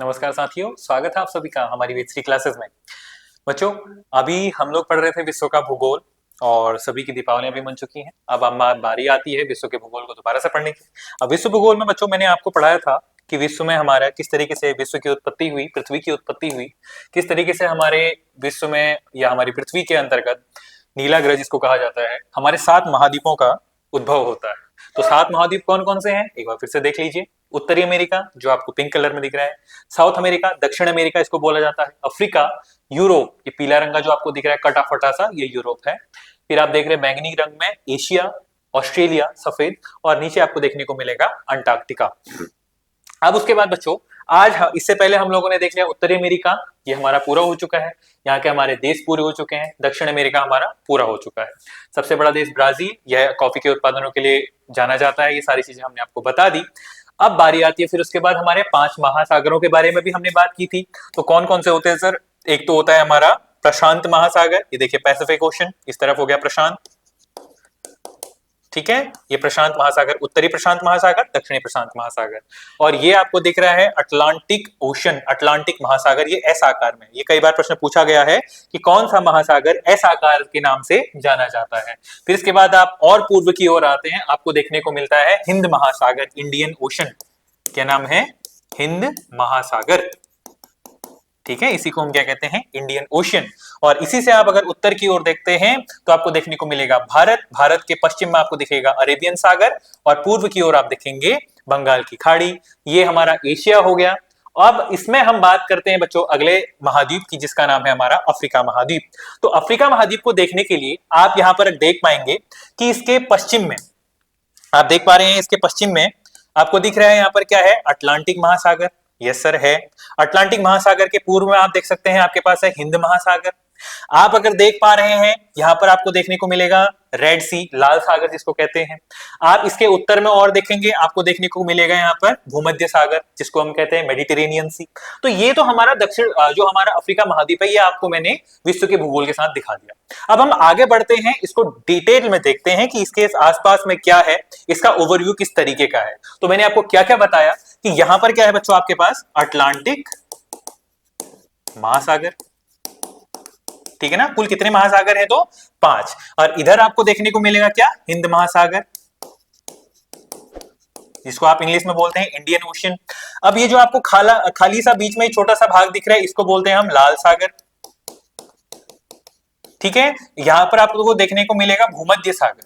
नमस्कार साथियों, स्वागत है आप सभी का हमारी वेद क्लासेस में। बच्चों, अभी हम लोग पढ़ रहे थे विश्व का भूगोल और सभी की दीपावलियां भी मन चुकी हैं। अब बारी आती है विश्व के भूगोल को दोबारा से पढ़ने की। अब विश्व भूगोल में बच्चों मैंने आपको पढ़ाया था कि विश्व में हमारा किस तरीके से विश्व की उत्पत्ति हुई, पृथ्वी की उत्पत्ति हुई, किस तरीके से हमारे विश्व में या हमारी पृथ्वी के अंतर्गत नीला ग्रह जिसको कहा जाता है, हमारे 7 महाद्वीपों का उद्भव होता है। तो 7 महाद्वीप कौन कौन से हैं एक बार फिर से देख लीजिए। उत्तरी अमेरिका जो आपको पिंक कलर में दिख रहा है, साउथ अमेरिका, दक्षिण अमेरिका इसको बोला जाता है, अफ्रीका, यूरोप ये पीला रंग का जो आपको दिख रहा है कटा फटा सा, ये यूरोप है। फिर आप देख रहे हैं बैंगनी रंग में एशिया, ऑस्ट्रेलिया सफेद, और नीचे आपको देखने को मिलेगा अंटार्कटिका। अब उसके बाद बच्चों इससे पहले हम लोगों ने देख लिया उत्तरी अमेरिका, ये हमारा पूरा हो चुका है, यहाँ के हमारे देश पूरे हो चुके हैं। दक्षिण अमेरिका हमारा पूरा हो चुका है। सबसे बड़ा देश ब्राजील, यह कॉफी के उत्पादनों के लिए जाना जाता है। ये सारी चीजें हमने आपको बता दी। अब बारी आती है फिर उसके बाद हमारे 5 महासागरों के बारे में भी हमने बात की थी। तो कौन कौन से होते हैं सर? एक तो होता है हमारा प्रशांत महासागर, ये देखिए पैसिफिक ओशन, इस तरफ हो गया प्रशांत, ठीक है, ये प्रशांत महासागर, उत्तरी प्रशांत महासागर, दक्षिणी प्रशांत महासागर। और ये आपको दिख रहा है अटलांटिक ओशन, अटलांटिक महासागर, ये एस आकार में। ये कई बार प्रश्न पूछा गया है कि कौन सा महासागर एस आकार के नाम से जाना जाता है। फिर इसके बाद आप और पूर्व की ओर आते हैं, आपको देखने को मिलता है हिंद महासागर, इंडियन ओशन। क्या नाम है? हिंद महासागर, ठीक है, इसी को हम क्या कहते हैं? Indian ocean. और इसी से आप अगर उत्तर की ओर देखते हैं तो आपको देखने को मिलेगा भारत, भारत के पश्चिम में आपको दिखेगा अरेबियन सागर, और पूर्व की ओर आप देखेंगे बंगाल की खाड़ी। ये हमारा एशिया हो गया। अब इसमें हम बात करते हैं बच्चों अगले महाद्वीप की, जिसका नाम है हमारा अफ्रीका महाद्वीप। तो अफ्रीका महाद्वीप को देखने के लिए आप यहां पर देख पाएंगे कि इसके पश्चिम में आप देख पा रहे हैं, इसके पश्चिम में आपको दिख रहा है यहाँ पर क्या है? अटलांटिक महासागर। यस सर है। अटलांटिक महासागर के पूर्व में आप देख सकते हैं आपके पास है हिंद महासागर। आप अगर देख पा रहे हैं यहां पर आपको देखने को मिलेगा रेड सी, लाल सागर जिसको कहते हैं। आप इसके उत्तर में और देखेंगे आपको देखने को मिलेगा यहाँ पर भूमध्य सागर, जिसको हम कहते हैं मेडिटेरेनियन सी। तो ये तो हमारा दक्षिण जो हमारा अफ्रीका महाद्वीप है, ये आपको मैंने विश्व के भूगोल के साथ दिखा दिया। अब हम आगे बढ़ते हैं, इसको डिटेल में देखते हैं कि इसके आसपास में क्या है, इसका ओवरव्यू किस तरीके का है। तो मैंने आपको क्या क्या बताया कि यहां पर क्या है बच्चों, आपके पास अटलांटिक महासागर, ठीक है ना। कुल कितने महासागर है? तो 5। और इधर आपको देखने को मिलेगा क्या? हिंद महासागर, जिसको आप इंग्लिश में बोलते हैं इंडियन ओशन। अब ये जो आपको खाली सा बीच में छोटा सा भाग दिख रहा है, इसको बोलते हैं हम लाल सागर, ठीक है। यहां पर आप लोगों को देखने को मिलेगा भूमध्य सागर,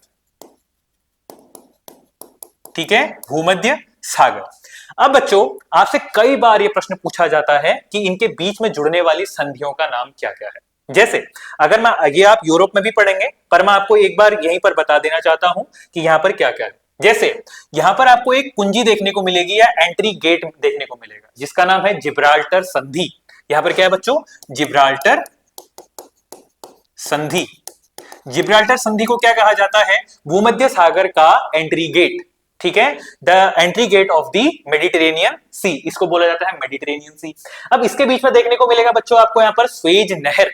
ठीक है, भूमध्य सागर। अब बच्चों आपसे कई बार ये प्रश्न पूछा जाता है कि इनके बीच में जुड़ने वाली संधियों का नाम क्या क्या है। जैसे अगर मैं ये आप यूरोप में भी पढ़ेंगे, पर मैं आपको एक बार यहीं पर बता देना चाहता हूं कि यहां पर क्या क्या है। जैसे यहां पर आपको एक कुंजी देखने को मिलेगी या एंट्री गेट देखने को मिलेगा, जिसका नाम है जिब्राल्टर संधि। यहां पर क्या है बच्चों? जिब्राल्टर संधि। जिब्राल्टर संधि को क्या कहा जाता है? भूमध्य सागर का एंट्री गेट, ठीक है, the entry gate of the Mediterranean sea, इसको बोला जाता है मेडिटेरेनियन सी। अब इसके बीच में देखने को मिलेगा बच्चों आपको यहाँ पर स्वेज नहर,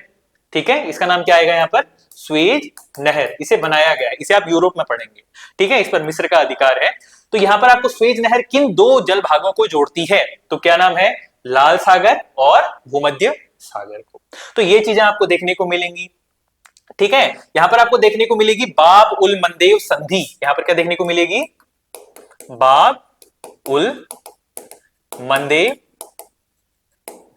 ठीक है, इसका नाम क्या आएगा यहाँ पर? स्वेज नहर। इसे बनाया गया है, इसे आप यूरोप में पढ़ेंगे, ठीक है, इस पर मिस्र का अधिकार है। तो यहां पर आपको स्वेज नहर किन 2 जल भागों को जोड़ती है? तो क्या नाम है? लाल सागर और भूमध्य सागर को। तो ये चीजें आपको देखने को मिलेंगी, ठीक है। यहां पर आपको देखने को मिलेगी बाब उल मंदेव संधि। यहां पर क्या देखने को मिलेगी? बाब उल मंदेव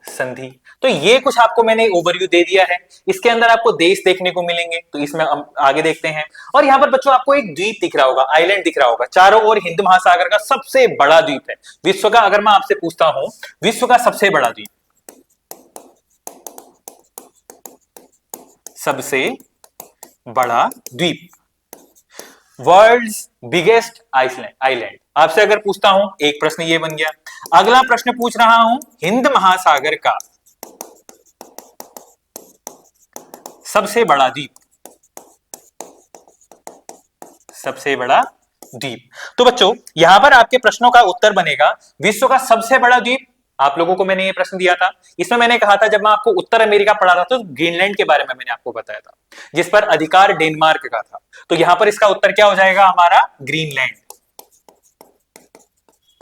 संधि। तो ये कुछ आपको मैंने ओवरव्यू दे दिया है। इसके अंदर आपको देश देखने को मिलेंगे, तो इसमें हम आगे देखते हैं। और यहां पर बच्चों आपको एक द्वीप दिख रहा होगा, आइलैंड दिख रहा होगा, चारों ओर हिंद महासागर का सबसे बड़ा द्वीप है विश्व का। अगर मैं आपसे पूछता हूं विश्व का सबसे बड़ा द्वीप, सबसे बड़ा द्वीप, वर्ल्ड्स बिगेस्ट आइलैंड, आपसे अगर पूछता हूं, एक प्रश्न ये बन गया। अगला प्रश्न पूछ रहा हूं हिंद महासागर का सबसे बड़ा द्वीप, सबसे बड़ा द्वीप। तो बच्चों यहां पर आपके प्रश्नों का उत्तर बनेगा विश्व का सबसे बड़ा द्वीप। आप लोगों को मैंने ये प्रश्न दिया था, इसमें मैंने कहा था जब मैं आपको उत्तर अमेरिका पढ़ा था तो ग्रीनलैंड के बारे में मैंने आपको बताया था, जिस पर अधिकार डेनमार्क का था। तो यहां पर इसका उत्तर क्या हो जाएगा? हमारा ग्रीनलैंड।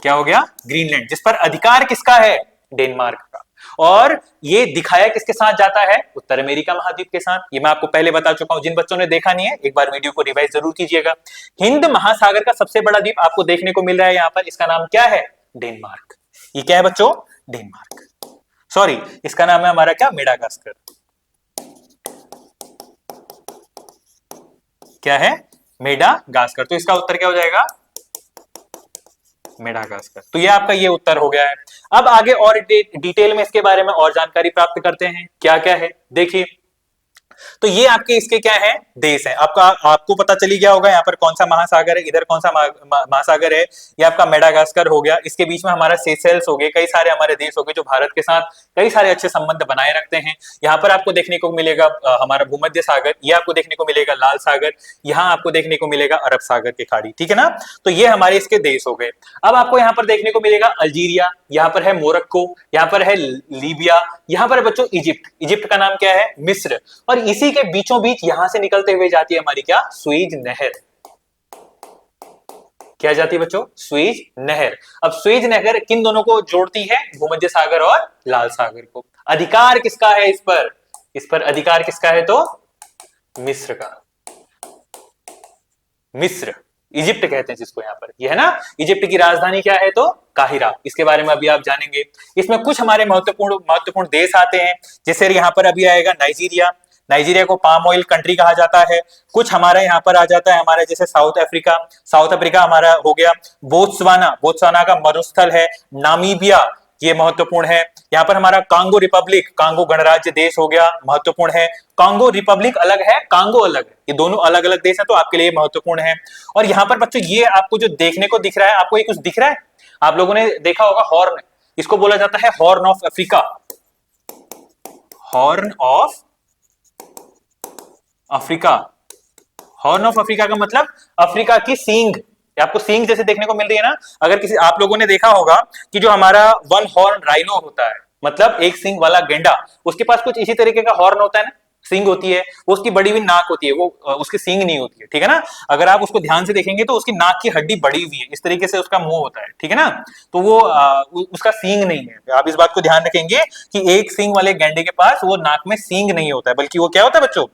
क्या हो गया? ग्रीनलैंड, जिस पर अधिकार किसका है? डेनमार्क का। और ये दिखाया किसके साथ जाता है? उत्तर अमेरिका महाद्वीप के साथ। ये मैं आपको पहले बता चुका हूं, जिन बच्चों ने देखा नहीं है एक बार वीडियो को रिवाइज जरूर कीजिएगा। हिंद महासागर का सबसे बड़ा द्वीप आपको देखने को मिल रहा है यहाँ पर, इसका नाम क्या है? डेनमार्क। ये क्या है बच्चों? डेनमार्क। सॉरी, इसका नाम है हमारा क्या? मेडागास्कर। क्या है? मेडागास्कर। तो इसका उत्तर क्या हो जाएगा? मेडागास्कर। तो ये आपका ये उत्तर हो गया है। अब आगे और डिटेल में इसके बारे में और जानकारी प्राप्त करते हैं, क्या क्या है देखिए। तो ये आपके इसके क्या है? देश है। आपको पता चली गया होगा यहाँ पर कौन सा महासागर है, इधर कौन सा महासागर है। ये आपका मेडागास्कर हो गया, इसके बीच में हमारा सेशेल्स हो गए, कई सारे हमारे देश हो गए जो भारत के साथ कई सारे अच्छे संबंध बनाए रखते हैं। यहाँ पर आपको देखने को मिलेगा हमारा भूमध्य सागर, ये आपको देखने को मिलेगा लाल सागर, यहाँ आपको देखने को मिलेगा अरब सागर की खाड़ी, ठीक है ना। तो ये हमारे इसके देश हो गए। अब आपको यहाँ पर देखने को मिलेगा अल्जीरिया, यहाँ पर है मोरक्को, यहाँ पर है लीबिया, यहाँ पर है बच्चों इजिप्ट। इजिप्ट का नाम क्या है? मिस्र। और इसी के बीचों बीच यहां से निकलते हुए जाती है हमारी क्या? स्वेज नहर। क्या जाती है बच्चों? स्वेज नहर। अब स्वेज नहर किन दोनों को जोड़ती है? भूमध्य सागर और लाल सागर को। अधिकार किसका है इस पर? इस पर अधिकार किसका है? तो मिस्र का। मिस्र, इजिप्ट कहते हैं जिसको यहाँ पर, ये है ना। इजिप्ट की राजधानी क्या है? तो काहिरा। इसके बारे में अभी आप जानेंगे। इसमें कुछ हमारे महत्वपूर्ण देश आते हैं, जैसे यहाँ पर अभी आएगा नाइजीरिया। नाइजीरिया को पाम ऑयल कंट्री कहा जाता है। कुछ हमारा यहाँ पर आ जाता है हमारा जैसे साउथ अफ्रीका, साउथ अफ्रीका हमारा हो गया। बोत्सवाना, बोत्सवाना का मरुस्थल है। नामीबिया, ये महत्वपूर्ण है। यहाँ पर हमारा कांगो रिपब्लिक, कांगो गणराज्य देश हो गया, महत्वपूर्ण है। कांगो रिपब्लिक अलग है, कांगो अलग है, ये दोनों अलग अलग देश है, तो आपके लिए महत्वपूर्ण है। और यहाँ पर बच्चों ये आपको जो देखने को दिख रहा है, आपको ये कुछ दिख रहा है? आप लोगों ने देखा होगा हॉर्न, इसको बोला जाता है horn of Africa. Horn of Africa. Horn of Africa का मतलब अफ्रीका की सींग। आपको सींग जैसे देखने को मिल रही है ना। अगर किसी आप लोगों ने देखा होगा कि जो हमारा वन हॉर्न राइनो होता है, मतलब एक सींग वाला गेंडा, उसके पास कुछ इसी तरीके का हॉर्न होता है ना, सींग होती है, वो उसकी बड़ी हुई नाक होती है, वो उसकी सींग नहीं होती है, ठीक है ना। अगर आप उसको ध्यान से देखेंगे तो उसकी नाक की हड्डी बड़ी हुई है, इस तरीके से उसका मुंह होता है, ठीक है ना। तो वो उसका सींग नहीं है। आप इस बात को ध्यान रखेंगे कि एक सींग वाले गेंडे के पास वो नाक में सींग नहीं होता है, बल्कि वो क्या होता है बच्चों?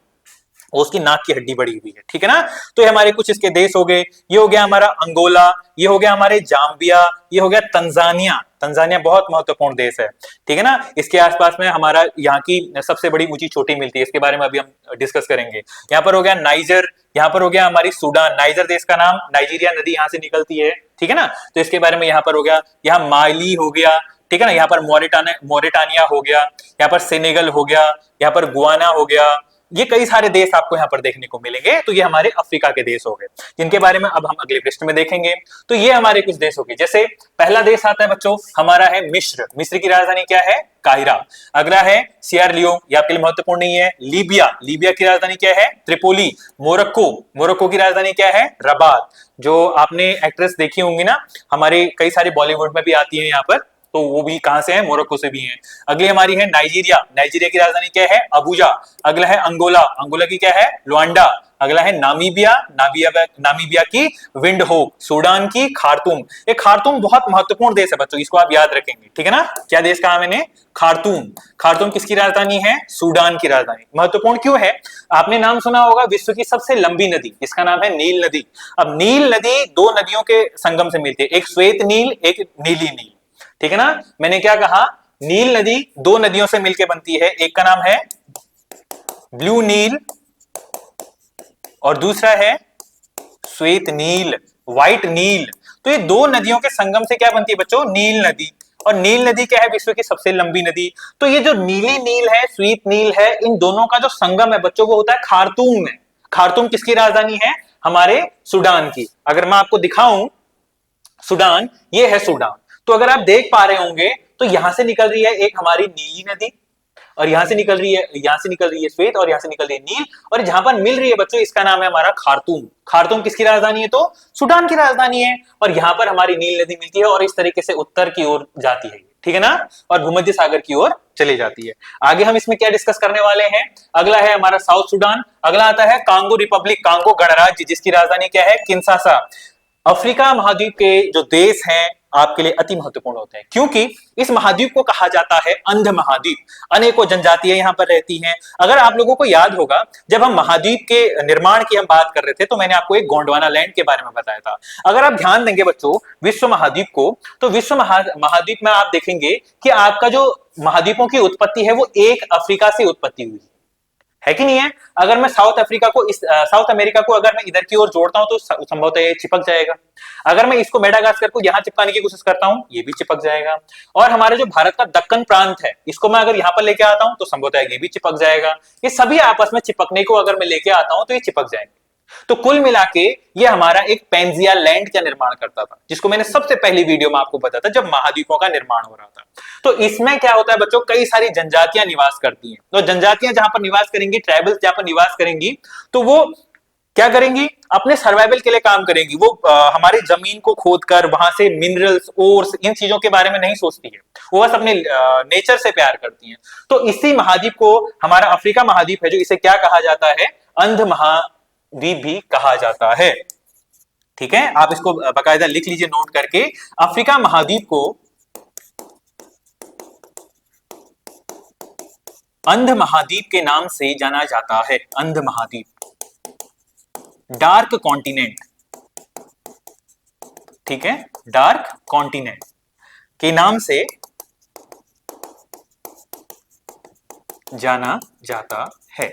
उसकी नाक की हड्डी बड़ी हुई है, ठीक है ना। तो ये हमारे कुछ इसके देश हो गए। ये हो गया हमारा अंगोला, ये हो गया हमारे जाम्बिया, ये हो गया तंजानिया। तंजानिया बहुत महत्वपूर्ण देश है, ठीक है ना। इसके आसपास में हमारा यहाँ की सबसे बड़ी ऊंची चोटी मिलती है, इसके बारे में अभी हम डिस्कस करेंगे। यहाँ पर हो गया नाइजर, यहाँ पर हो गया हमारी सूडान। नाइजर देश का नाम, नाइजीरिया नदी यहाँ से निकलती है, ठीक है ना। तो इसके बारे में यहाँ पर हो गया। यहाँ माली हो गया, ठीक है ना। यहाँ पर मोरिटानिया हो गया, यहाँ पर सेनेगल हो गया, यहाँ पर गुआना हो गया। ये कई सारे देश आपको यहाँ पर देखने को मिलेंगे। तो ये हमारे अफ्रीका के देश हो गए, जिनके बारे में अब हम अगले पृष्ठ में देखेंगे। तो ये हमारे कुछ देश हो गए। जैसे पहला देश आता है बच्चों हमारा है मिस्र। मिस्र की राजधानी क्या है? काहिरा। अगला है सियर लियोन, ये आपके लिए महत्वपूर्ण नहीं है। लीबिया, लीबिया की राजधानी क्या है? त्रिपोली। मोरक्को, मोरक्को की राजधानी क्या है? रबात। जो आपने एक्ट्रेस देखी होंगी ना, हमारे कई सारे बॉलीवुड में भी आती है यहाँ पर, तो वो भी कहां से है? मोरक्को से भी है। अगली हमारी है नाइजीरिया। नाइजीरिया की राजधानी क्या है? अबुजा। अगला है अंगोला, अंगोला की क्या है? लुआंडा। अगला है नामीबिया, नामीबिया की विंडहोक। सूडान की खार्तूम। ये खार्तूम बहुत महत्वपूर्ण देश है बच्चों, इसको आप याद रखेंगे, ठीक है ना। क्या देश कहा मैंने? खार्तूम। खार्तूम किसकी राजधानी है? सूडान की राजधानी। महत्वपूर्ण क्यों है? आपने नाम सुना होगा विश्व की सबसे लंबी नदी, इसका नाम है नील नदी। अब नील नदी दो नदियों के संगम से मिलती है, एक श्वेत नील, एक नीली नील, ठीक है ना। मैंने क्या कहा? नील नदी दो नदियों से मिलकर बनती है, एक का नाम है ब्लू नील और दूसरा है श्वेत नील, व्हाइट नील। तो ये दो नदियों के संगम से क्या बनती है बच्चों? नील नदी। और नील नदी क्या है? विश्व की सबसे लंबी नदी। तो ये जो नीली नील है, श्वेत नील है, इन दोनों का जो संगम है बच्चों वो होता है खार्तूम में। खार्तूम किसकी राजधानी है? हमारे सूडान की। अगर मैं आपको दिखाऊं सूडान, ये है सूडान। तो अगर आप देख पा रहे होंगे तो यहां से निकल रही है एक हमारी नीली नदी, और यहां से निकल रही है श्वेत, और यहां से निकल रही है नील, और जहां पर मिल रही है बच्चों इसका नाम है हमारा खार्तूम। खार्तूम किसकी राजधानी है? तो सूडान की राजधानी है। और यहां पर हमारी नील नदी मिलती है और इस तरीके से उत्तर की ओर जाती है, ठीक है ना, और भूमध्य सागर की ओर चली जाती है। आगे हम इसमें क्या डिस्कस करने वाले हैं? अगला है हमारा साउथ सूडान। अगला आता है कांगो रिपब्लिक, कांगो गणराज्य, जिसकी राजधानी क्या है? किंशासा। अफ्रीका महाद्वीप के जो देश हैं आपके लिए अति महत्वपूर्ण होते हैं, क्योंकि इस महाद्वीप को कहा जाता है अंध महाद्वीप। अनेकों जनजातियां यहां पर रहती हैं। अगर आप लोगों को याद होगा, जब हम महाद्वीप के निर्माण की हम बात कर रहे थे, तो मैंने आपको एक गोंडवाना लैंड के बारे में बताया था। अगर आप ध्यान देंगे बच्चों विश्व महाद्वीप को, तो विश्व महाद्वीप में आप देखेंगे कि आपका जो महाद्वीपों की उत्पत्ति है वो एक अफ्रीका से उत्पत्ति हुई है कि नहीं है। अगर मैं साउथ अफ्रीका को साउथ अमेरिका को अगर मैं इधर की ओर जोड़ता हूं तो संभवतः ये चिपक जाएगा। अगर मैं इसको मेडागास्कर को यहां चिपकाने की कोशिश करता हूं, ये भी चिपक जाएगा। और हमारे जो भारत का दक्कन प्रांत है, इसको मैं अगर यहां पर लेके आता हूं तो संभवतः ये भी चिपक जाएगा। ये सभी आपस में चिपकने को अगर मैं लेके आता हूं तो ये चिपक जाएंगे। तो कुल मिला के ये हमारा एक पेंजिया लैंड का निर्माण करता था, जिसको मैंने सबसे पहली वीडियो में आपको बताया था जब महाद्वीपों का निर्माण हो रहा था। तो इसमें क्या होता है बच्चों, कई सारी जनजातियां निवास करती हैं। तो जनजातियां जहां पर निवास करेंगी, ट्राइबल्स जहां पर निवास करेंगी, तो वो क्या करेंगी, अपने सर्वाइवल के लिए काम करेंगी। वो हमारी जमीन को खोदकर वहां से मिनरल्स, ओर्स, इन चीजों के बारे में नहीं सोचती है, वो बस अपने नेचर से प्यार करती हैं। तो इसी महाद्वीप को हमारा अफ्रीका महाद्वीप है जो इसे क्या कहा जाता है, अंध महाद्वीप भी कहा जाता है। ठीक है, आप इसको बाकायदा लिख लीजिए नोट करके। अफ्रीका महाद्वीप को अंध महाद्वीप के नाम से जाना जाता है। अंध महाद्वीप, डार्क कॉन्टिनेंट। ठीक है, डार्क कॉन्टिनेंट के नाम से जाना जाता है।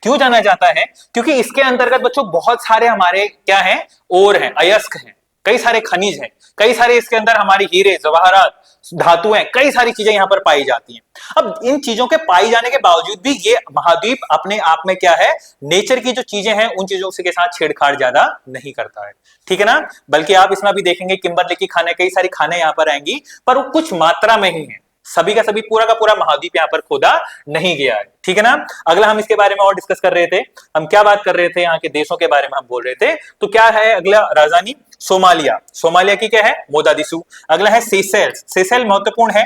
क्यों जाना जाता है, क्योंकि इसके अंतर्गत बच्चों बहुत सारे हमारे क्या हैं, ओर हैं, अयस्क हैं, कई सारे खनिज हैं, कई सारे इसके अंदर हमारी हीरे जवाहरात धातुएं, कई सारी चीजें यहां पर पाई जाती हैं। अब इन चीजों के पाई जाने के बावजूद भी ये महाद्वीप अपने आप में क्या है, नेचर की जो चीजें हैं उन चीजों के साथ छेड़छाड़ ज्यादा नहीं करता है। ठीक है ना, बल्कि आप इसमें भी देखेंगे किम्बरले की खाने, कई सारी खाने यहां पर आएंगी, पर वो कुछ मात्रा में ही है, सभी का सभी पूरा का पूरा महाद्वीप यहां पर खोदा नहीं गया है। ठीक है ना, अगला हम इसके बारे में और डिस्कस कर रहे थे। हम क्या बात कर रहे थे, यहाँ के देशों के बारे में हम बोल रहे थे। तो क्या है अगला, राजधानी सोमालिया, सोमालिया की क्या है, मोगादिशु। अगला है सेशेल्स, सेशेल महत्वपूर्ण है।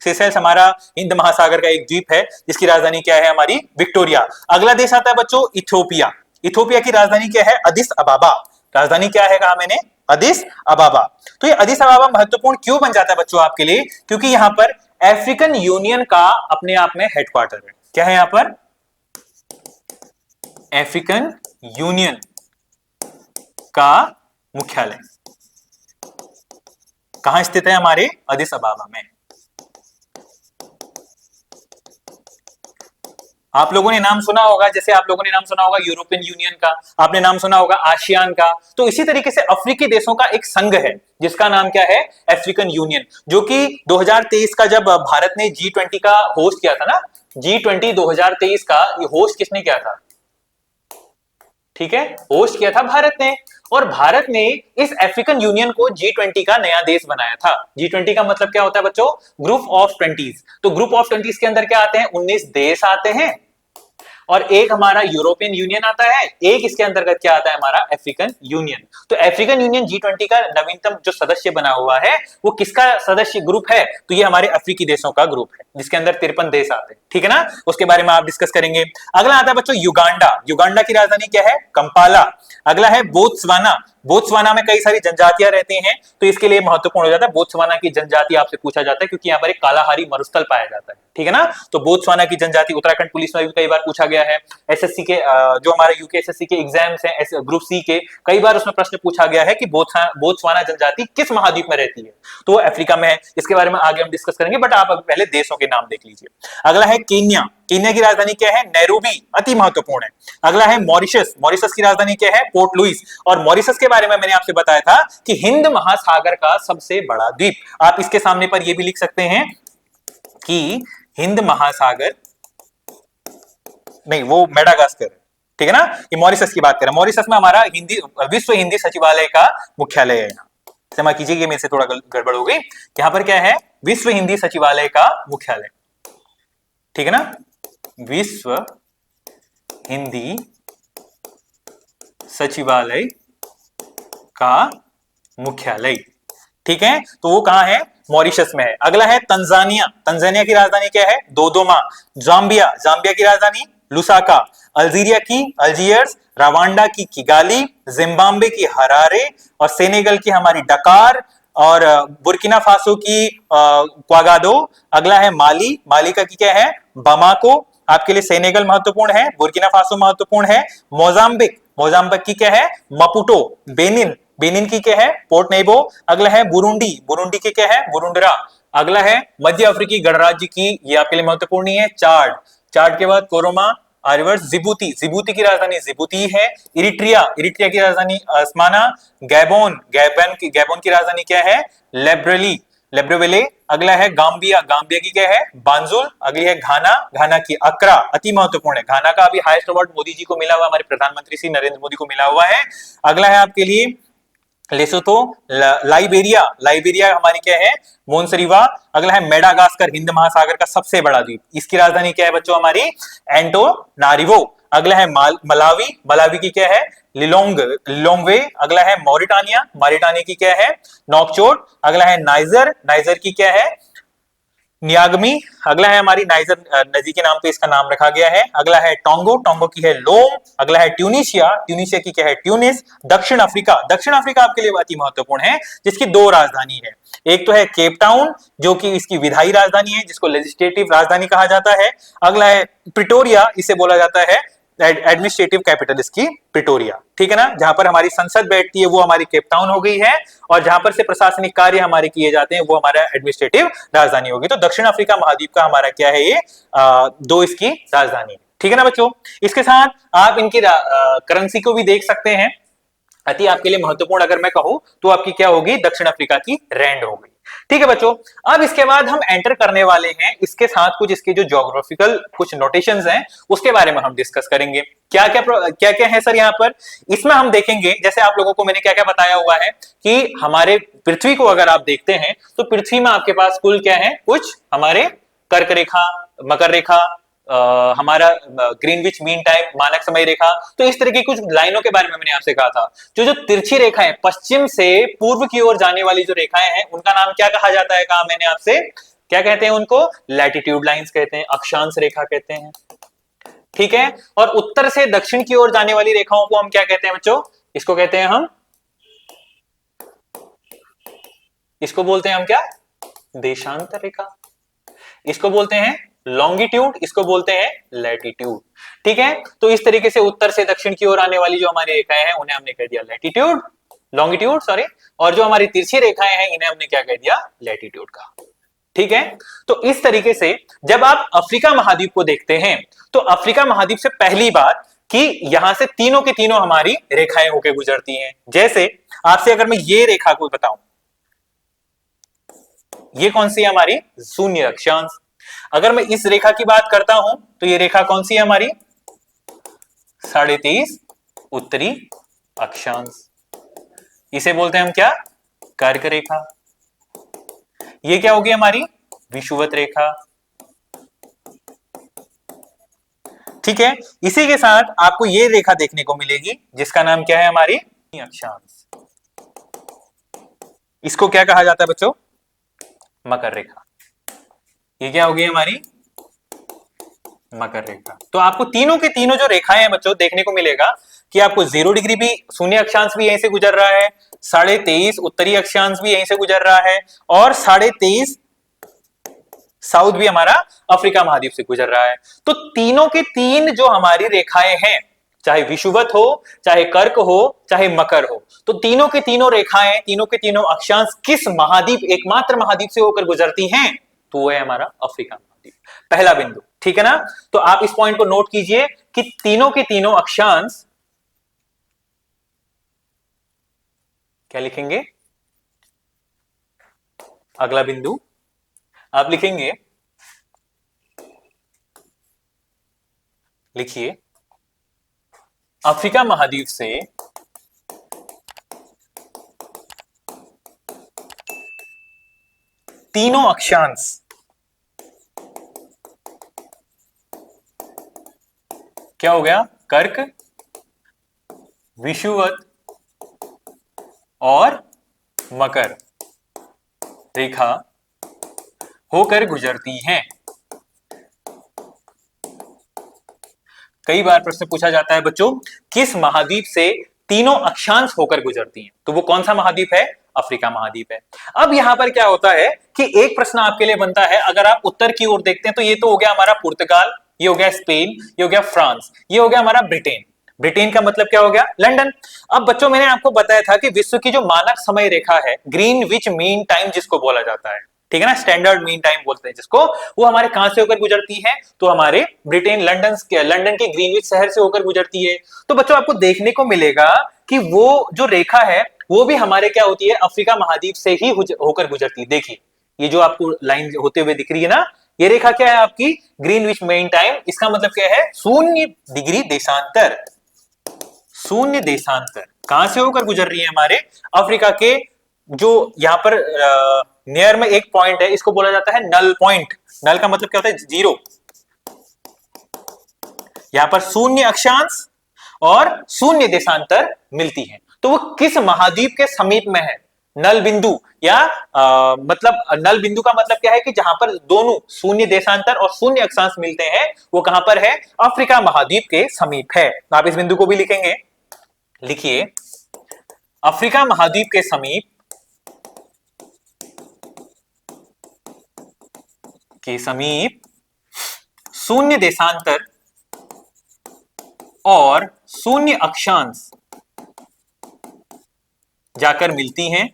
सेशेल्स हमारा हिंद महासागर का एक द्वीप है जिसकी राजधानी क्या है, हमारी विक्टोरिया। अगला देश आता है बच्चों इथियोपिया, इथियोपिया की राजधानी क्या है, अदिस अबाबा। राजधानी क्या है, कहा मैंने, अदिस अबाबा। तो ये अदिस अबाबा महत्वपूर्ण क्यों बन जाता है बच्चों आपके लिए, क्योंकि यहां पर अफ्रीकन यूनियन का अपने आप में हेडक्वार्टर है। क्या है यहां पर, अफ्रीकन यूनियन का मुख्यालय कहां स्थित है, हमारे अदिस अबाबा में। आप लोगों ने नाम सुना होगा, जैसे आप लोगों ने नाम सुना होगा यूरोपियन यूनियन का, आपने नाम सुना होगा आसियान का। तो इसी तरीके से अफ्रीकी देशों का एक संघ है जिसका नाम क्या है, अफ्रीकन यूनियन, जो कि 2023 का जब भारत ने G20 का होस्ट किया था ना, G20 2023 का ये होस्ट किसने किया था, ठीक है, होस्ट किया था भारत ने। और भारत ने इस अफ्रीकन यूनियन को G20 का नया देश बनाया था। G20 का मतलब क्या होता है बच्चों, ग्रुप ऑफ 20। तो ग्रुप ऑफ 20 के अंदर क्या आते हैं, 19 देश आते हैं, और एक हमारा यूरोपियन यूनियन आता है, एक इसके अंतर्गत क्या आता है, हमारा अफ्रीकन यूनियन। तो अफ्रीकन यूनियन G20 का नवीनतम जो सदस्य बना हुआ है वो किसका सदस्य ग्रुप है, तो ये हमारे अफ्रीकी देशों का ग्रुप है जिसके अंदर 53 देश आते हैं। ठीक है ना, उसके बारे में आप डिस्कस करेंगे। अगला आता है बच्चों युगांडा, युगांडा की राजधानी क्या है, कंपाला। अगला है बोत्सवाना, बोत्सवाना में कई सारी जनजातियां रहती हैं, तो इसके लिए महत्वपूर्ण हो जाता है बोत्सवाना की जनजाति आपसे पूछा जाता है, क्योंकि यहाँ पर एक कालाहारी मरुस्थल पाया जाता है। ठीक है ना, तो बोत्सवाना की जनजाति, उत्तराखंड पुलिस में भी कई बार पूछा गया है। एसएससी के जो हमारे यूके एसएससी के एग्जाम्स हैं, ग्रुप सी के, कई बार उसमें प्रश्न पूछा गया है कि बोत्सवाना जनजाति किस महाद्वीप में रहती है, तो अफ्रीका में है। इसके बारे में आगे हम डिस्कस करेंगे, बट आप पहले देशों के नाम देख लीजिए। अगला है केन्या, केन्या की राजधानी क्या है, नैरोबी, अति महत्वपूर्ण है। अगला है मॉरिशस, मॉरिशस की राजधानी क्या है, पोर्ट लुइस। और मॉरिशस के बारे में मैंने आपसे बताया था कि हिंद महासागर का सबसे बड़ा द्वीप, आप इसके सामने पर यह भी लिख सकते हैं कि हिंद महासागर, नहीं वो मेडागास्कर, ठीक है ना, ये मॉरिशस की बात करें। मॉरिशस में हमारा हिंदी विश्व हिंदी सचिवालय का मुख्यालय है। यहाँ क्षमा कीजिए, मेरे से थोड़ा गड़बड़ हो गई। यहाँ पर क्या है, विश्व हिंदी सचिवालय का मुख्यालय, ठीक है ना, विश्व हिंदी सचिवालय का मुख्यालय। ठीक है, तो वो कहां है, मॉरिशस में है। अगला है तंजानिया, तंजानिया की राजधानी क्या है, दोदोमा। जाम्बिया, जाम्बिया की राजधानी लुसाका। अल्जीरिया की अल्जियर्स, रवांडा की किगाली, जिम्बाब्वे की हरारे, और सेनेगल की हमारी डकार, और बुर्किना फासो की क्वागाडो, अगला है माली, माली का की क्या है बमाको, आपके लिए सेनेगल महत्वपूर्ण है, बुर्किना फासो महत्वपूर्ण है, मोजाम्बिक, मोजाम्बिक की क्या है मपुटो, बेनिन, बेनिन की क्या है पोर्ट नोवो, अगला है बुरुंडी, बुरुंडी की क्या है बुरुंडरा, अगला है मध्य अफ्रीकी गणराज्य की, ये आपके लिए महत्वपूर्ण नहीं है चाड, चाड के बाद कोरोमा, रिवर्स जिबूती, जिबूती की राजधानी जिबूती है, इरिट्रिया, इरिट्रिया की राजधानी अस्माना, गैबोन, गैबोन की राजधानी क्या है लेब्रेली, लेब्रेवेले, अगला है गांबिया, गांबिया की क्या है बांजुल, अगली है घाना, घाना की अक्रा, अति महत्वपूर्ण है, घाना का अभी हाईएस्ट अवार्ड मोदी जी को मिला हुआ, हमारे प्रधानमंत्री श्री नरेंद्र मोदी को मिला हुआ है, अगला है आपके लिए लेसोथो, लाइबेरिया, लाइबेरिया हमारी क्या है मोनसरीवा, अगला है मेडागास्कर, हिंद महासागर का सबसे बड़ा द्वीप, इसकी राजधानी क्या है बच्चों हमारी एंटोनारिवो, अगला है मलावी, मलावी की क्या है लिलोंगवे, अगला है मॉरिटानिया, मॉरिटानिया की क्या है नौकचोट, अगला है नाइजर, नाइजर की क्या है नियागमी, अगला है हमारी नाइजर नदी के नाम पे इसका नाम रखा गया है, अगला है टोंगो, टोंगो की है लोम, अगला है ट्यूनिशिया, ट्यूनिशिया की क्या है ट्यूनिस, दक्षिण अफ्रीका, दक्षिण अफ्रीका आपके लिए अति महत्वपूर्ण है जिसकी दो राजधानी है, एक तो है केप टाउन जो कि इसकी विधायी राजधानी है जिसको लेजिस्लेटिव राजधानी कहा जाता है, अगला है प्रिटोरिया, इसे बोला जाता है एडमिनिस्ट्रेटिव कैपिटल इसकी प्रिटोरिया, ठीक है ना, जहां पर हमारी संसद बैठती है वो हमारी केप टाउन हो गई है, और जहां पर से प्रशासनिक कार्य हमारे किए जाते हैं वो हमारा एडमिनिस्ट्रेटिव राजधानी होगी। तो दक्षिण अफ्रीका महाद्वीप का हमारा क्या है ये दो इसकी राजधानी, ठीक है ना बच्चों। इसके साथ आप इनकी करेंसी को भी देख सकते हैं, अति आपके लिए महत्वपूर्ण अगर मैं कहूं तो आपकी क्या होगी दक्षिण अफ्रीका की रैंड होगी, ठीक है बच्चों। अब इसके बाद हम एंटर करने वाले हैं इसके साथ कुछ इसके जो ज्योग्राफिकल कुछ नोटेशंस हैं उसके बारे में हम डिस्कस करेंगे। क्या क्या क्या है सर यहाँ पर, इसमें हम देखेंगे जैसे आप लोगों को मैंने क्या क्या बताया हुआ है कि हमारे पृथ्वी को अगर आप देखते हैं तो पृथ्वी में आपके पास कुल क्या है कुछ हमारे कर्क रेखा, मकर रेखा, हमारा ग्रीनविच मीन टाइम मानक समय रेखा, तो इस तरह की कुछ लाइनों के बारे में मैंने आपसे कहा था। जो जो तिरछी रेखाएं पश्चिम से पूर्व की ओर जाने वाली जो रेखाएं हैं उनका नाम क्या कहा जाता है, कहा मैंने आपसे, क्या कहते हैं उनको, लैटिट्यूड लाइंस कहते हैं, अक्षांश रेखा कहते हैं, ठीक है। और उत्तर से दक्षिण की ओर जाने वाली रेखाओं को हम क्या कहते हैं बच्चों, इसको कहते हैं हम, इसको बोलते हैं हम क्या, देशांतर रेखा, इसको बोलते हैं लॉन्गिट्यूड, इसको बोलते हैं लैटिट्यूड, ठीक है। तो इस तरीके से उत्तर से दक्षिण की ओर आने वाली जो हमारी रेखाएं हैं उन्हें हमने कह दिया लैटिट्यूड, लॉन्गिट्यूड सॉरी, और जो हमारी तिरछी रेखाएं हैं इन्हें हमने क्या कह दिया लैटिट्यूड का, ठीक है। तो इस तरीके से जब आप अफ्रीका महाद्वीप को देखते हैं तो अफ्रीका महाद्वीप से पहली बात कि यहां से तीनों के तीनों हमारी रेखाएं होकर गुजरती हैं। जैसे आपसे अगर मैं ये रेखा को बताऊं, ये कौन सी है हमारी शून्य अक्षांश, अगर मैं इस रेखा की बात करता हूं तो ये रेखा कौन सी है हमारी 23.5 उत्तरी अक्षांश, इसे बोलते हैं हम क्या कर्क रेखा। ये क्या होगी हमारी विषुवत रेखा, ठीक है। इसी के साथ आपको ये रेखा देखने को मिलेगी जिसका नाम क्या है हमारी अक्षांश, इसको क्या कहा जाता है बच्चों मकर रेखा, ये क्या होगी हमारी मकर रेखा। तो आपको तीनों के तीनों जो रेखाएं हैं बच्चों देखने को मिलेगा कि आपको 0 डिग्री भी शून्य अक्षांश भी यहीं से गुजर रहा है, 23.5 उत्तरी अक्षांश भी यहीं से गुजर रहा है, और 23.5 साउथ भी हमारा अफ्रीका महाद्वीप से गुजर रहा है। तो तीनों के तीन जो हमारी रेखाएं हैं, चाहे विषुवत हो, चाहे कर्क हो, चाहे मकर हो, तो तीनों के तीनों रेखाएं, तीनों के तीनों अक्षांश किस महाद्वीप, एकमात्र महाद्वीप से होकर गुजरती हैं, तो वो है हमारा अफ्रीका महाद्वीप, पहला बिंदु, ठीक है ना। तो आप इस पॉइंट को नोट कीजिए कि तीनों के तीनों अक्षांश क्या लिखेंगे, अगला बिंदु आप लिखेंगे, लिखिए अफ्रीका महाद्वीप से तीनों अक्षांश क्या हो गया, कर्क, विषुवत और मकर रेखा होकर गुजरती हैं। कई बार प्रश्न पूछा जाता है बच्चों किस महाद्वीप से तीनों अक्षांश होकर गुजरती हैं, तो वो कौन सा महाद्वीप है, अफ्रीका महाद्वीप है। अब यहां पर क्या होता है कि एक प्रश्न आपके लिए बनता है, अगर आप उत्तर की ओर देखते हैं तो ये तो हो गया हमारा पुर्तगाल, ये हो गया स्पेन, ये हो गया फ्रांस, ये हो गया हमारा ब्रिटेन। ब्रिटेन का मतलब क्या हो गया? लंदन। अब बच्चों मैंने आपको बताया था कि विश्व की जो मानक समय रेखा है, ग्रीनविच मीन टाइम जिसको बोला जाता है, ठीक है ना, स्टैंडर्ड मीन टाइम बोलते हैं जिसको, वो हमारे कहां से होकर गुजरती है? तो हमारे ब्रिटेन लंदन के ग्रीनविच शहर से होकर गुजरती है। तो बच्चों आपको देखने को मिलेगा कि वो जो रेखा है वो भी हमारे क्या होती है? अफ्रीका महाद्वीप से ही होकर गुजरती है। देखिए ये जो आपको लाइन होते हुए दिख रही है ना, ये रेखा क्या है आपकी? Greenwich mean time. इसका मतलब क्या है? 0 डिग्री देशांतर। 0 देशांतर कहां से होकर गुजर रही है? हमारे अफ्रीका के जो यहां पर नियर में एक पॉइंट है, इसको बोला जाता है नल पॉइंट। नल का मतलब क्या होता है? 0। यहां पर 0 अक्षांश और 0 देशांतर मिलती है। तो वो किस महाद्वीप के समीप में है? नल बिंदु या मतलब नल बिंदु का मतलब क्या है कि जहां पर दोनों 0 देशांतर और 0 अक्षांश मिलते हैं, वो कहां पर है? अफ्रीका महाद्वीप के समीप है। आप इस बिंदु को भी लिखेंगे, लिखिए अफ्रीका महाद्वीप के समीप के समीप 0 देशांतर और 0 अक्षांश जाकर मिलती हैं,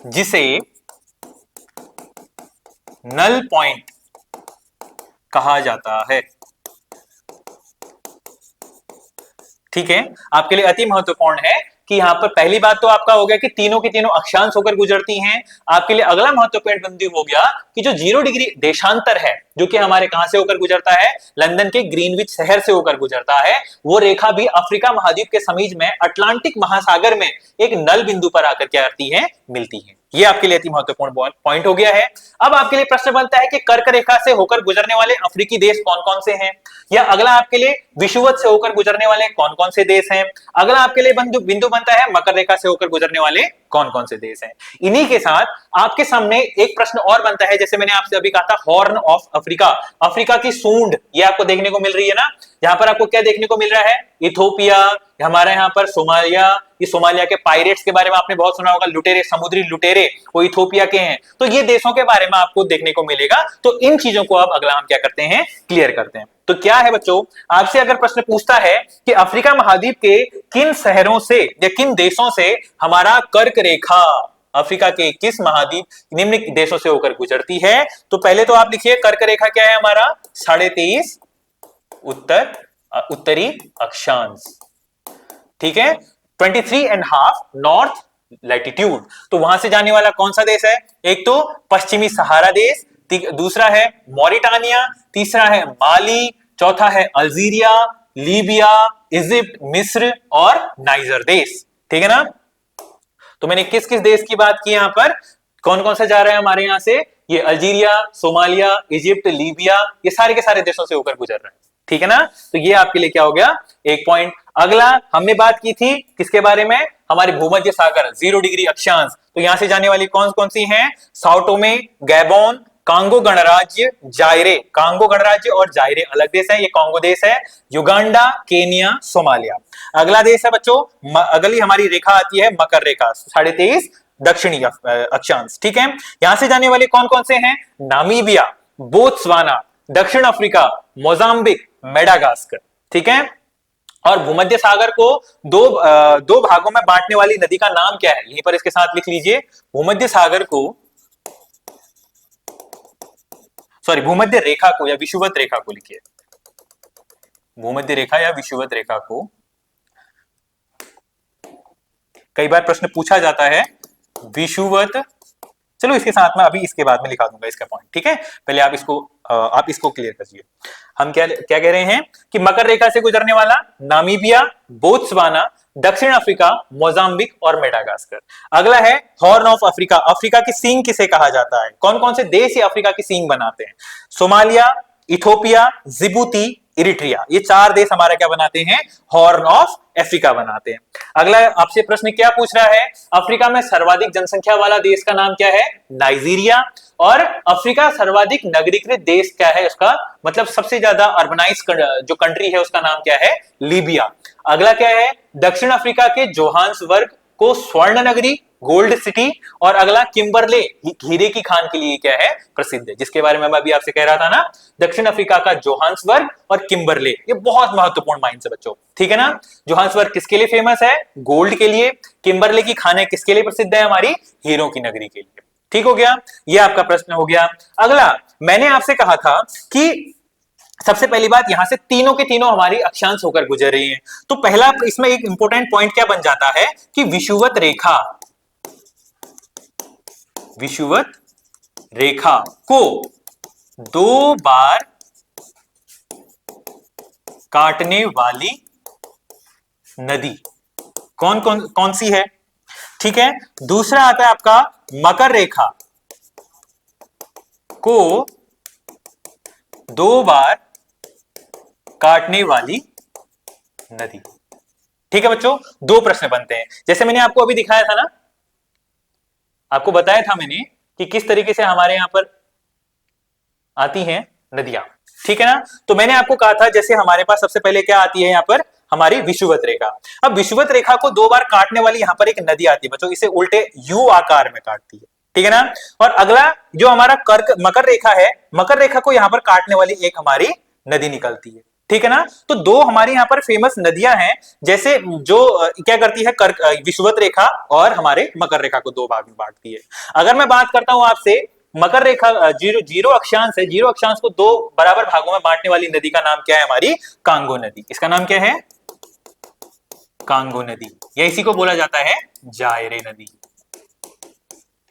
जिसे नल पॉइंट कहा जाता है। ठीक है, आपके लिए अति महत्वपूर्ण है कि यहां पर पहली बात तो आपका हो गया कि तीनों की तीनों अक्षांश होकर गुजरती हैं। आपके लिए अगला महत्वपूर्ण बिंदु हो गया कि जो 0 डिग्री देशांतर है, जो कि हमारे कहां से होकर गुजरता है? लंदन के ग्रीनविच शहर से होकर गुजरता है, वो रेखा भी अफ्रीका महाद्वीप के समीप में अटलांटिक महासागर में एक नल बिंदु पर आकर क्या करती है? मिलती है। ये आपके लिए अति महत्वपूर्ण पॉइंट हो गया है। अब आपके लिए प्रश्न बनता है कि कर्क रेखा से होकर गुजरने वाले अफ्रीकी देश कौन कौन से हैं, या अगला आपके लिए विषुवत से होकर गुजरने वाले कौन कौन से देश हैं। अगला आपके लिए बिंदु बनता है मकर रेखा से होकर गुजरने वाले कौन कौन से देश हैं। इन्हीं के साथ आपके सामने एक प्रश्न और बनता है, जैसे मैंने आपसे अभी कहा था हॉर्न ऑफ अफ्रीका, अफ्रीका की सूंड, ये आपको देखने को मिल रही है ना। यहां पर आपको क्या देखने को मिल रहा है? इथोपिया, हमारे यहां पर सोमालिया, ये सोमालिया के पायरेट्स के बारे में आपने बहुत सुना होगा, लुटेरे, समुद्री लुटेरे, वो इथोपिया के हैं। तो ये देशों के बारे में आपको देखने को मिलेगा। तो इन चीजों को अब अगला हम क्या करते हैं? क्लियर करते हैं। तो क्या है बच्चों, आपसे अगर प्रश्न पूछता है कि अफ्रीका महाद्वीप के किन शहरों से या किन देशों से हमारा कर्क रेखा अफ्रीका के किस महाद्वीप निम्न देशों से होकर गुजरती है, तो पहले तो आप लिखिए कर्क रेखा क्या है हमारा? 23.5 उत्तरी अक्षांश। ठीक है, 23.5 नॉर्थ लैटिट्यूड। तो वहां से जाने वाला कौन सा देश है? एक तो पश्चिमी सहारा देश, दूसरा है मॉरिटानिया, तीसरा है माली, चौथा है अल्जीरिया, लीबिया, इजिप्ट, मिस्र और नाइजर देश। ठीक है ना। तो मैंने किस किस देश की बात की यहां पर, कौन कौन सा जा रहा है हमारे यहां से? ये अल्जीरिया, सोमालिया, इजिप्ट, लीबिया, ये सारे के सारे देशों से होकर गुजर रहे हैं। ठीक है ना। तो ये आपके लिए क्या हो गया? एक पॉइंट। अगला हमने बात की थी किसके बारे में? हमारे भूमध्य सागर 0 डिग्री अक्षांश। तो यहां से जाने वाली कौन कौन सी हैं? साओ टोमे, गैबोन, कांगो गणराज्य, जायरे। कांगो गणराज्य और जायरे अलग देश है, ये कांगो देश है, युगांडा, केनिया, सोमालिया। अगला देश है बच्चों, अगली हमारी रेखा आती है मकर रेखा, 23.5 दक्षिणी अक्षांश। ठीक है, यहां से जाने वाले कौन कौन से हैं? नामीबिया, बोत्सवाना, दक्षिण अफ्रीका, मोजाम्बिक, मेडागास्कर। ठीक है, और भूमध्य सागर को दो भागों में बांटने वाली नदी का नाम क्या है? यहीं पर इसके साथ लिख लीजिए, भूमध्य सागर को, सॉरी भूमध्य रेखा को या विषुवत रेखा को लिखिए, भूमध्य रेखा या विषुवत रेखा को। कई बार प्रश्न पूछा जाता है विषुवत, चलो इसके साथ में अभी इसके बाद में लिखा दूंगा इसका पॉइंट। ठीक है, पहले आप इसको क्लियर करिए। हम क्या क्या कह रहे हैं कि मकर रेखा से गुजरने वाला नामीबिया, बोत्सवाना, दक्षिण अफ्रीका, मोजाम्बिक और मेडागास्कर। अगला है हॉर्न ऑफ अफ्रीका, अफ्रीका की सींग किसे कहा जाता है? कौन कौन से देश ये अफ्रीका की सींग बनाते हैं? सोमालिया, इथोपिया, जिबूती, इरिट्रिया, ये 4 देश हमारा क्या बनाते हैं, हॉर्न ऑफ अफ्रीका बनाते हैं। अगला आपसे प्रश्न क्या पूछ रहा है, अफ्रीका में सर्वाधिक जनसंख्या वाला देश का नाम क्या है, नाइजीरिया। और अफ्रीका सर्वाधिक नगरीकृत देश क्या है, उसका मतलब सबसे ज्यादा अर्बनाइज जो कंट्री है उसका नाम क्या है, लीबिया। अगला क्या है, दक्षिण अफ्रीका के जोहान्सबर्ग को स्वर्ण नगरी, गोल्ड सिटी। और अगला किम्बरले, हीरे की खान के लिए क्या है, प्रसिद्ध है, जिसके बारे में मैं अभी आपसे कह रहा था ना, दक्षिण अफ्रीका का जोहान्सबर्ग और किम्बरले, ये बहुत महत्वपूर्ण माइंड से बच्चों, ठीक है ना। जोहान्सबर्ग किसके लिए फेमस है, गोल्ड के लिए। किम्बरले की खानें किसके लिए प्रसिद्ध है, हमारी हीरों की नगरी के लिए। ठीक हो गया, ये आपका प्रश्न हो गया। अगला, मैंने आपसे कहा था कि सबसे पहली बात, यहां से तीनों के तीनों हमारी अक्षांश होकर गुजर रही हैं, तो पहला इसमें एक इंपॉर्टेंट पॉइंट क्या बन जाता है कि विषुवत रेखा, विषुवत रेखा को 2 बार काटने वाली नदी कौन कौन कौन सी है, ठीक है। दूसरा आता है आपका मकर रेखा को 2 बार काटने वाली नदी, ठीक है बच्चों। 2 प्रश्न बनते हैं, जैसे मैंने आपको अभी दिखाया था ना, आपको बताया था मैंने कि किस तरीके से हमारे यहां पर आती हैं नदियां, ठीक है ना। तो मैंने आपको कहा था जैसे हमारे पास सबसे पहले क्या आती है, यहां पर हमारी विषुवत रेखा। अब विषुवत रेखा को 2 बार काटने वाली यहां पर एक नदी आती है बच्चों, इसे उल्टे यू आकार में काटती है, ठीक है ना। और अगला जो हमारा मकर रेखा है, मकर रेखा को यहां पर काटने वाली एक हमारी नदी निकलती है, ठीक है ना। तो 2 हमारे यहां पर फेमस नदियां हैं, जैसे जो क्या करती है, विषुवत रेखा और हमारे मकर रेखा को 2 भाग में बांटती है। अगर मैं बात करता हूं आपसे, मकर रेखा जीरो अक्षांश है, जीरो अक्षांश को 2 बराबर भागों में बांटने वाली नदी का नाम क्या है, हमारी कांगो नदी। इसका नाम क्या है, कांगो नदी, या इसी को बोला जाता है जायरे नदी,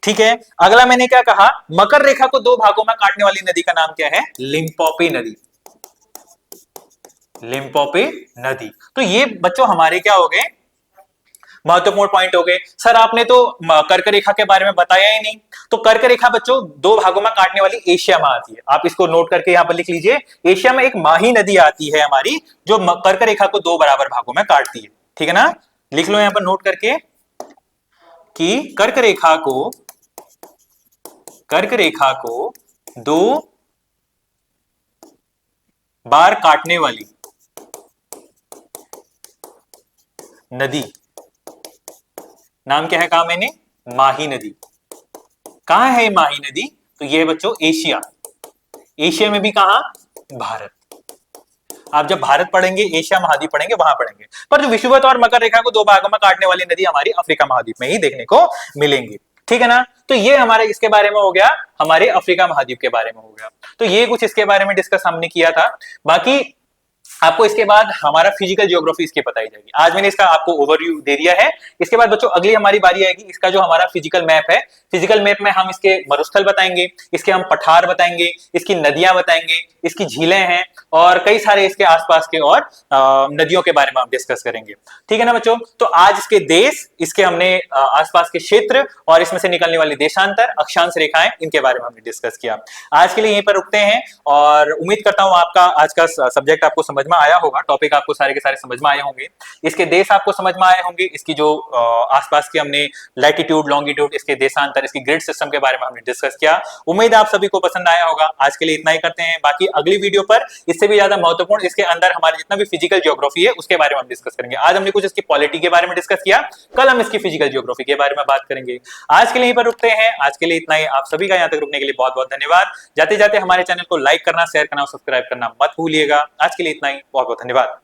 ठीक है। अगला मैंने क्या कहा, मकर रेखा को 2 भागों में काटने वाली नदी का नाम क्या है, लिम्पोपी नदी, लिम्पोपी नदी। तो ये बच्चों हमारे क्या हो गए, महत्वपूर्ण पॉइंट हो गए। सर आपने तो कर्क रेखा के बारे में बताया ही नहीं, तो कर्क रेखा बच्चों 2 भागों में काटने वाली एशिया में आती है, आप इसको नोट करके यहां पर लिख लीजिए। एशिया में एक माही नदी आती है हमारी, जो कर्क रेखा को 2 बराबर भागों में काटती है, ठीक है ना। लिख लो यहां पर नोट करके कि कर्क रेखा को 2 बार काटने वाली नदी नाम क्या है, कहा मैंने, माही नदी। कहां है माही नदी, तो ये है बच्चों एशिया, एशिया में भी कहां, भारत। आप जब भारत पढ़ेंगे, एशिया महाद्वीप पढ़ेंगे, वहां पढ़ेंगे। पर जो विषुवत और मकर रेखा को 2 भागों में काटने वाली नदी हमारी अफ्रीका महाद्वीप में ही देखने को मिलेंगी, ठीक है ना। तो ये हमारे इसके बारे में हो गया, हमारे अफ्रीका महाद्वीप के बारे में हो गया। तो ये कुछ इसके बारे में डिस्कस हमने किया था। बाकी आपको इसके बाद हमारा फिजिकल ज्योग्राफी इसकी बताई जाएगी। आज मैंने इसका आपको ओवरव्यू दे दिया है। इसके बाद बच्चों अगली हमारी बारी आएगी, इसका जो हमारा फिजिकल मैप है, फिजिकल मैप में हम इसके मरुस्थल बताएंगे, इसके हम पठार बताएंगे, इसकी नदियां बताएंगे, इसकी झीलें हैं, और कई सारे इसके आसपास के और नदियों के बारे में हम डिस्कस करेंगे, ठीक है ना बच्चों। तो आज इसके देश, इसके हमने आसपास के क्षेत्र और इसमें से निकलने वाली देशांतर, अक्षांश रेखाएं, इनके बारे में हमने डिस्कस किया। आज के लिए यहीं पर रुकते हैं, और उम्मीद करता हूं आपका आज का सब्जेक्ट आपको समझ में आया होगा, टॉपिक आपको सारे के सारे समझ में आए होंगे, इसके देश आपको समझ में आए होंगे, इसकी जो आसपास के हमने लैटिट्यूड, लॉन्गिट्यूड, इसके देशांतर, इसकी ग्रिड सिस्टम के बारे में हमने डिस्कस किया। उम्मीद है आप सभी को पसंद आया होगा। आज के लिए इतना ही करते हैं, बाकी अगली वीडियो पर इससे भी ज्यादा महत्वपूर्ण इसके अंदर हमारे जितना भी फिजिकल ज्योग्राफी है उसके बारे में हम डिस्कस करेंगे। आज हमने कुछ इसकी पॉलिटी के बारे में डिस्कस किया, कल हम इसकी फिजिकल ज्योग्राफी के बारे में बात करेंगे। आज के लिए यहीं पर रुकते हैं, आज के लिए इतना ही। आप सभी का यहाँ तक रुकने के लिए बहुत बहुत धन्यवाद। जाते जाते हमारे चैनल को लाइक करना, शेयर करना और सब्सक्राइब करना मत भूलिएगा। आज के लिए इतना ही, बहुत बहुत धन्यवाद।